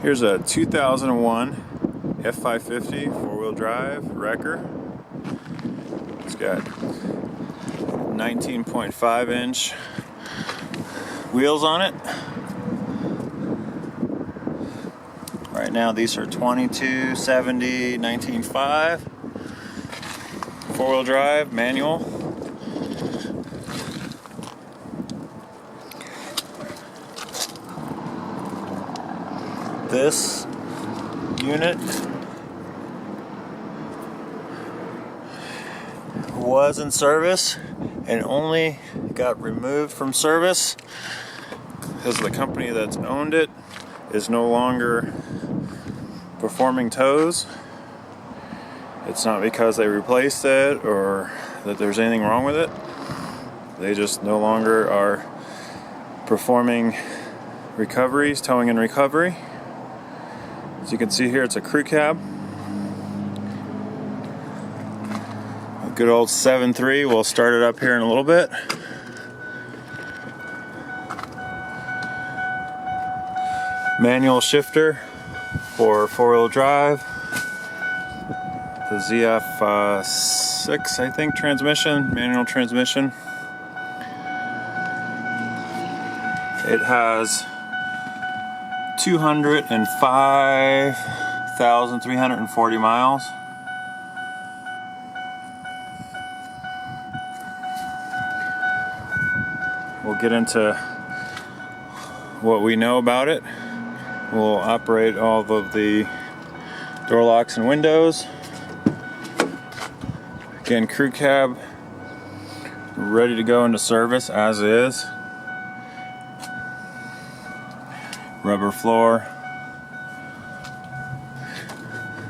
Here's a 2001 F550 four-wheel drive wrecker. It's got 19.5-inch wheels on it. Right now these are 22, 70, 19.5. Four-wheel drive, manual. This unit was in service and only got removed from service because the company that's owned it is no longer performing tows. It's not because they replaced it or that there's anything wrong with it. They just no longer are performing recoveries, towing and recovery. As you can see here, it's a Crewcab. A good old 7.3. We'll start it up here in a little bit. Manual shifter for four-wheel drive. The ZF6, I think, transmission, manual transmission. It has 205,340 miles. We'll get into what we know about it. We'll operate all of the door locks and windows. Again, Crewcab, ready to go into service as is. Rubber floor.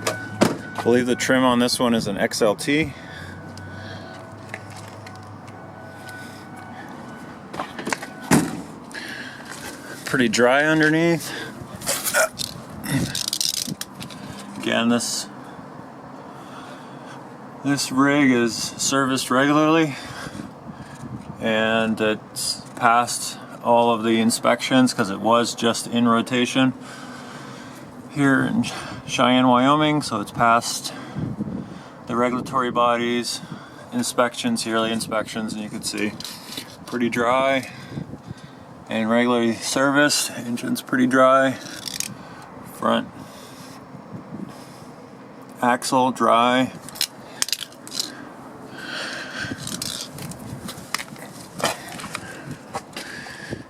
I believe the trim on this one is an XLT. Pretty dry underneath. Again, this rig is serviced regularly and it's passed all of the inspections because it was just in rotation here in Cheyenne, Wyoming, so it's passed the regulatory bodies, inspections, yearly inspections, and you can see pretty dry and regularly serviced. Engine's pretty dry. Front axle dry.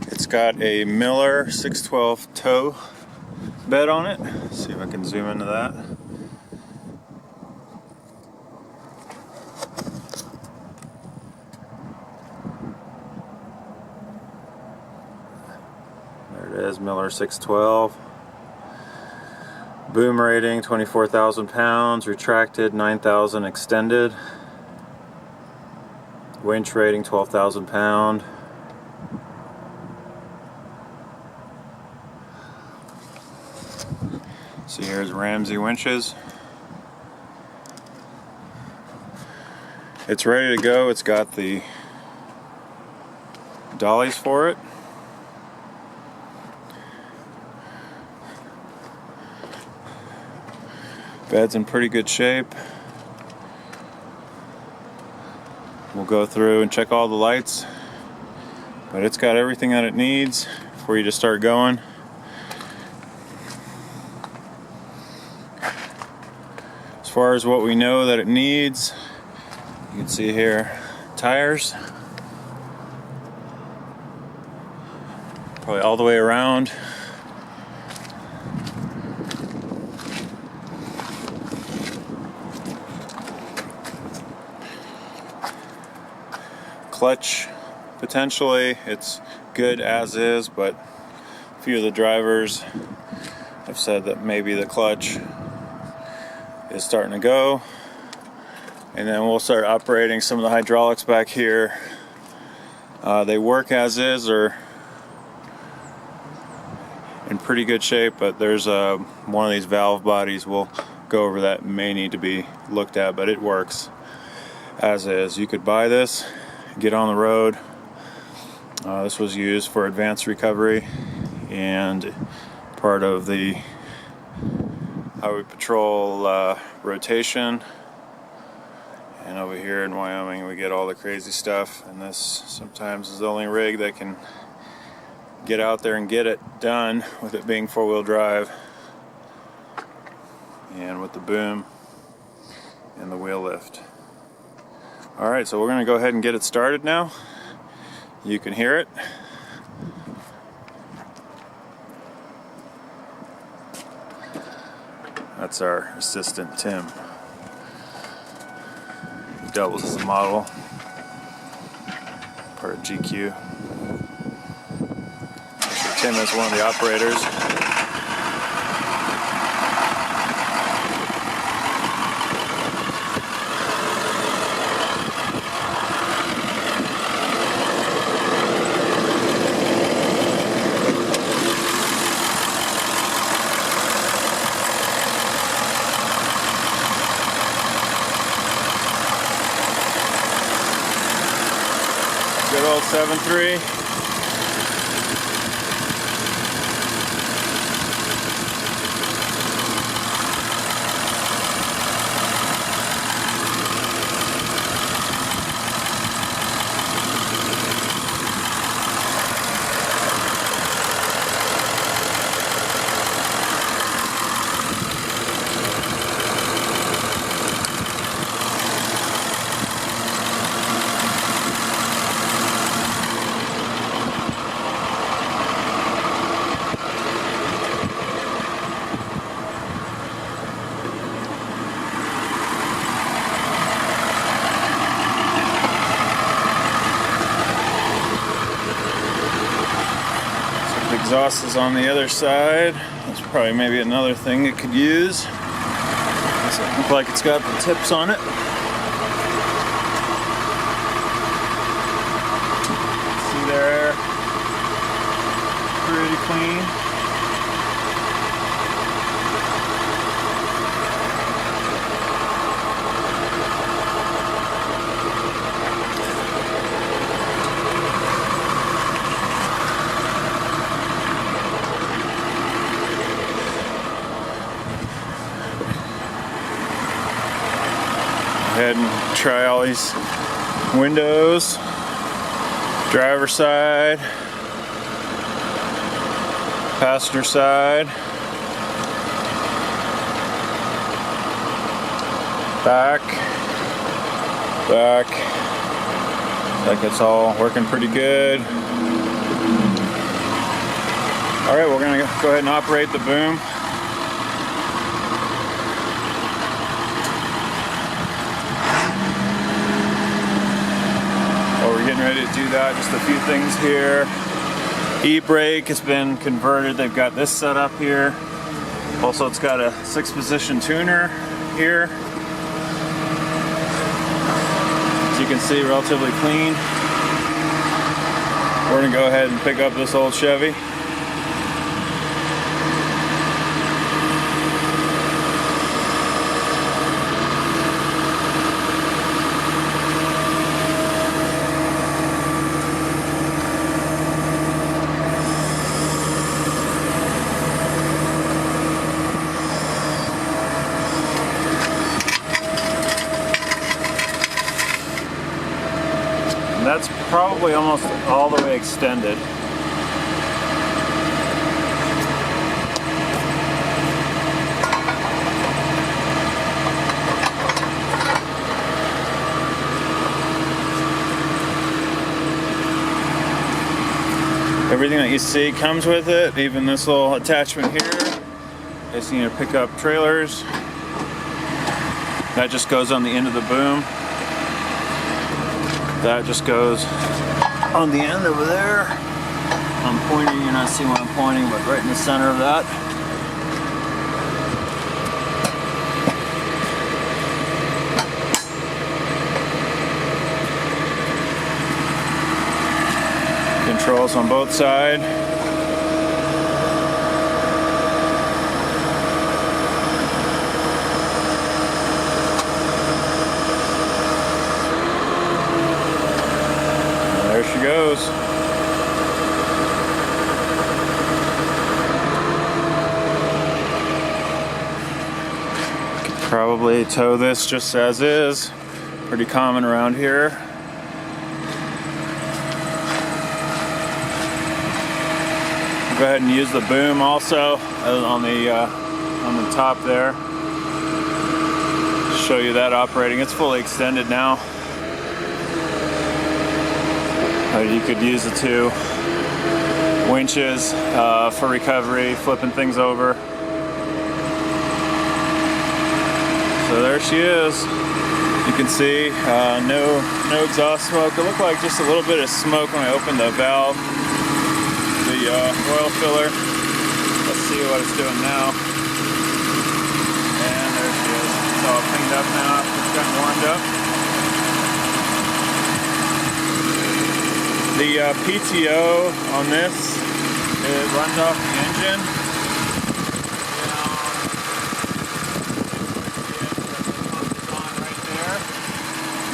It's got a Miller 612 tow bed on it. Let's see if I can zoom into that. There it is, Miller 612. Boom rating 24,000 pounds, retracted 9,000 extended. Winch rating 12,000 pound. See, here's Ramsey winches. It's ready to go. It's got the dollies for it. Bed's in pretty good shape. We'll go through and check all the lights, but it's got everything that it needs for you to start going. As far as what we know that it needs, you can see here, tires, probably all the way around. Clutch, potentially, it's good as is, but a few of the drivers have said that maybe the clutch is starting to go. And then we'll start operating some of the hydraulics back here. They work as is or in pretty good shape, but there's one of these valve bodies we'll go over that may need to be looked at, but it works as is. You could buy this, get on the road. This was used for advanced recovery and part of the highway patrol rotation. And over here in Wyoming we get all the crazy stuff, and this sometimes is the only rig that can get out there and get it done with it being four-wheel drive and with the boom and the wheel lift. Alright, so we're going to go ahead and get it started now. You can hear it. That's our assistant Tim. He doubles as a model, part of GQ. Tim is one of the operators. Good old 7.3. Exhaust is on the other side. That's probably maybe another thing it could use. Doesn't look like it's got the tips on it. See there, pretty clean. Go ahead and try all these windows, driver side, passenger side, back. Looks like it's all working pretty good. Alright, we're going to go ahead and operate the boom. Getting ready to do that. Just a few things here. E-brake has been converted. They've got this set up here. Also, it's got a 6-position tuner here. As you can see, relatively clean. We're gonna go ahead and pick up this old Chevy. That's probably almost all the way extended. Everything that you see comes with it, even this little attachment here. Just need to pick up trailers. That just goes on the end of the boom. That just goes on the end over there. I'm pointing, you're not seeing where I'm pointing, but right in the center of that. Controls on both sides. There she goes. Probably tow this just as is. Pretty common around here. Go ahead and use the boom also on the top there. Show you that operating. It's fully extended now. You could use the two winches for recovery, flipping things over. So there she is. You can see no exhaust smoke. It looked like just a little bit of smoke when I opened the valve, the oil filler. Let's see what it's doing now. And there she is. It's all cleaned up now. It's gotten warmed up. The PTO on this, it runs off the engine.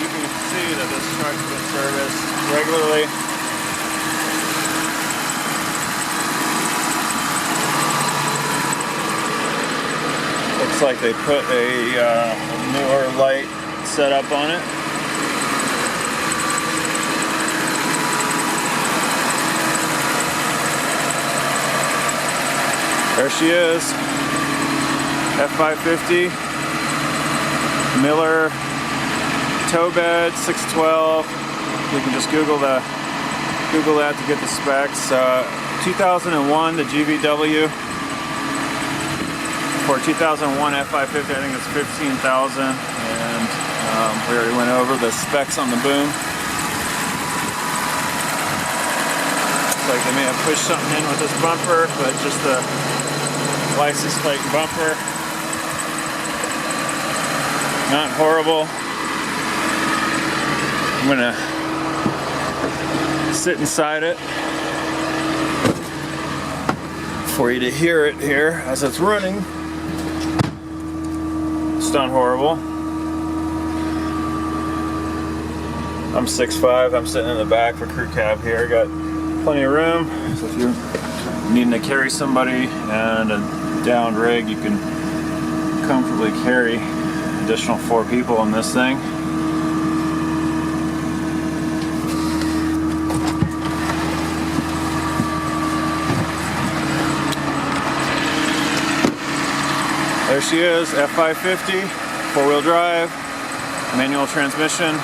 You can see that this truck's been serviced regularly. Looks like they put a newer light setup on it. There she is, F550, Miller tow bed, 612. You can just Google that to get the specs. 2001, the GVW. For 2001 F550, I think it's $15,000, and we already went over the specs on the boom. Looks like they may have pushed something in with this bumper, but just the license plate bumper. Not horrible. I'm gonna sit inside it for you to hear it here as it's running. It's not horrible. I'm 6'5", I'm sitting in the back for Crewcab here. Got plenty of room, so if you're needing to carry somebody and a downed rig, you can comfortably carry additional 4 people on this thing. There she is, F550, 4-wheel drive, manual transmission.